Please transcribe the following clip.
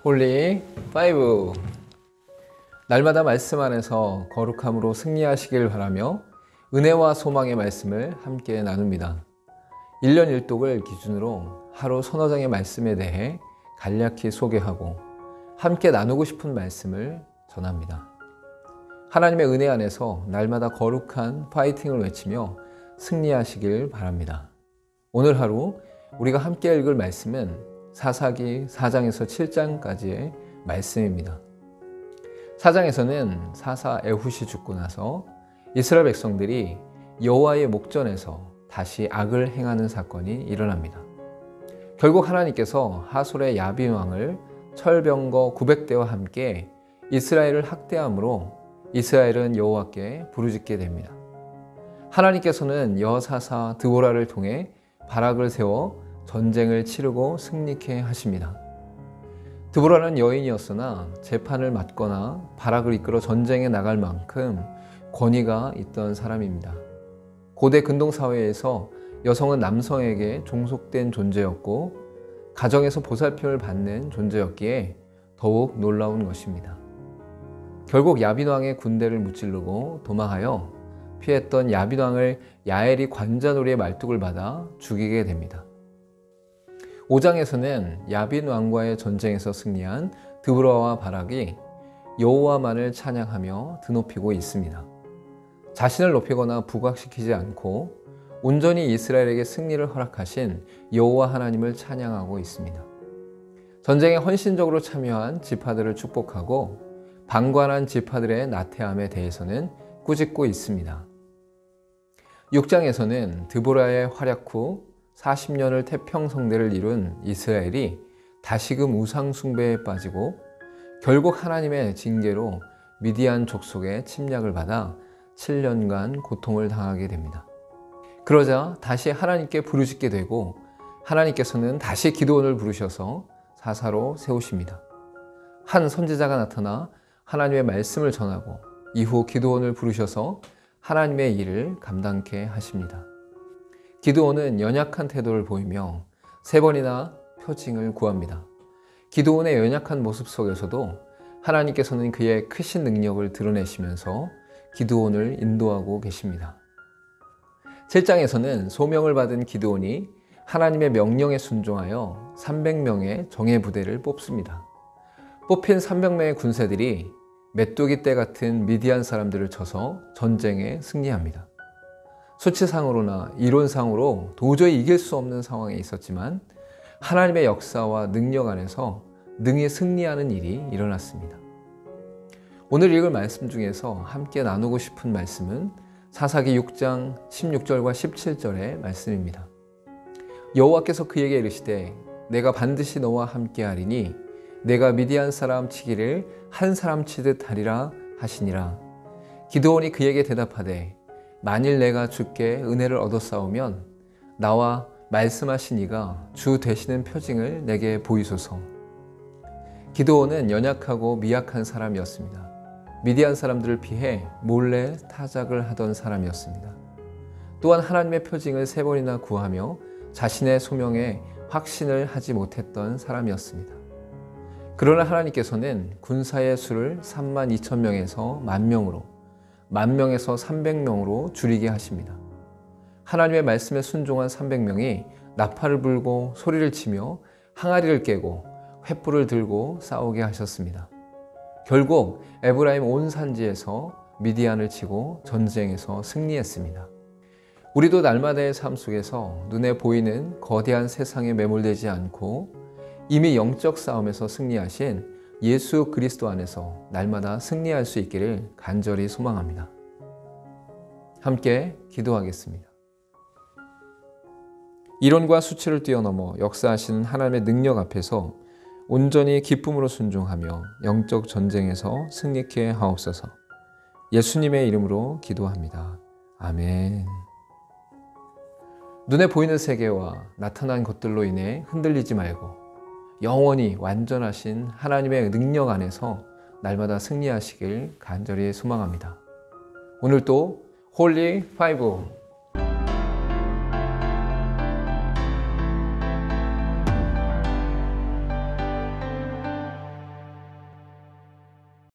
홀리 5. 날마다 말씀 안에서 거룩함으로 승리하시길 바라며 은혜와 소망의 말씀을 함께 나눕니다. 1년 1독을 기준으로 하루 서너 장의 말씀에 대해 간략히 소개하고 함께 나누고 싶은 말씀을 전합니다. 하나님의 은혜 안에서 날마다 거룩한 파이팅을 외치며 승리하시길 바랍니다. 오늘 하루 우리가 함께 읽을 말씀은 사사기 4장에서 7장까지의 말씀입니다. 4장에서는 사사 에훗이 죽고 나서 이스라엘 백성들이 여호와의 목전에서 다시 악을 행하는 사건이 일어납니다. 결국 하나님께서 하솔의 야빈 왕을 철병거 900대와 함께 이스라엘을 학대함으로 이스라엘은 여호와께 부르짖게 됩니다. 하나님께서는 여사사 드보라를 통해 바락을 세워 전쟁을 치르고 승리케 하십니다. 드보라는 여인이었으나 재판을 맡거나 바락을 이끌어 전쟁에 나갈 만큼 권위가 있던 사람입니다. 고대 근동사회에서 여성은 남성에게 종속된 존재였고 가정에서 보살핌을 받는 존재였기에 더욱 놀라운 것입니다. 결국 야빈왕의 군대를 무찌르고 도망하여 피했던 야빈왕을 야엘이 관자놀이의 말뚝을 받아 죽이게 됩니다. 5장에서는 야빈 왕과의 전쟁에서 승리한 드보라와 바락이 여호와만을 찬양하며 드높이고 있습니다. 자신을 높이거나 부각시키지 않고 온전히 이스라엘에게 승리를 허락하신 여호와 하나님을 찬양하고 있습니다. 전쟁에 헌신적으로 참여한 지파들을 축복하고 방관한 지파들의 나태함에 대해서는 꾸짖고 있습니다. 6장에서는 드보라의 활약 후 40년을 태평성대를 이룬 이스라엘이 다시금 우상 숭배에 빠지고 결국 하나님의 징계로 미디안 족속의 침략을 받아 7년간 고통을 당하게 됩니다. 그러자 다시 하나님께 부르짖게 되고 하나님께서는 다시 기드온을 부르셔서 사사로 세우십니다. 한 선지자가 나타나 하나님의 말씀을 전하고 이후 기드온을 부르셔서 하나님의 일을 감당케 하십니다. 기드온은 연약한 태도를 보이며 3번이나 표징을 구합니다. 기드온의 연약한 모습 속에서도 하나님께서는 그의 크신 능력을 드러내시면서 기드온을 인도하고 계십니다. 7장에서는 소명을 받은 기드온이 하나님의 명령에 순종하여 300명의 정예 부대를 뽑습니다. 뽑힌 300명의 군사들이 메뚜기 떼 같은 미디안 사람들을 쳐서 전쟁에 승리합니다. 수치상으로나 이론상으로 도저히 이길 수 없는 상황에 있었지만 하나님의 역사와 능력 안에서 능히 승리하는 일이 일어났습니다. 오늘 읽을 말씀 중에서 함께 나누고 싶은 말씀은 사사기 6장 16절과 17절의 말씀입니다. 여호와께서 그에게 이르시되 내가 반드시 너와 함께하리니 내가 미디안 사람 치기를 한 사람 치듯 하리라 하시니라. 기드온이 그에게 대답하되 만일 내가 주께 은혜를 얻었사오면 나와 말씀하신 이가 주 되시는 표징을 내게 보이소서. 기드온은 연약하고 미약한 사람이었습니다. 미디안 사람들을 피해 몰래 타작을 하던 사람이었습니다. 또한 하나님의 표징을 3번이나 구하며 자신의 소명에 확신을 하지 못했던 사람이었습니다. 그러나 하나님께서는 군사의 수를 32,000명에서 10,000명으로 10,000명에서 300명으로 줄이게 하십니다. 하나님의 말씀에 순종한 300명이 나팔을 불고 소리를 치며 항아리를 깨고 횃불을 들고 싸우게 하셨습니다. 결국 에브라임 온 산지에서 미디안을 치고 전쟁에서 승리했습니다. 우리도 날마다의 삶 속에서 눈에 보이는 거대한 세상에 매몰되지 않고 이미 영적 싸움에서 승리하신 예수 그리스도 안에서 날마다 승리할 수 있기를 간절히 소망합니다. 함께 기도하겠습니다. 이론과 수치를 뛰어넘어 역사하시는 하나님의 능력 앞에서 온전히 기쁨으로 순종하며 영적 전쟁에서 승리케 하옵소서. 예수님의 이름으로 기도합니다. 아멘. 눈에 보이는 세계와 나타난 것들로 인해 흔들리지 말고 영원히 완전하신 하나님의 능력 안에서 날마다 승리하시길 간절히 소망합니다. 오늘도 홀리 5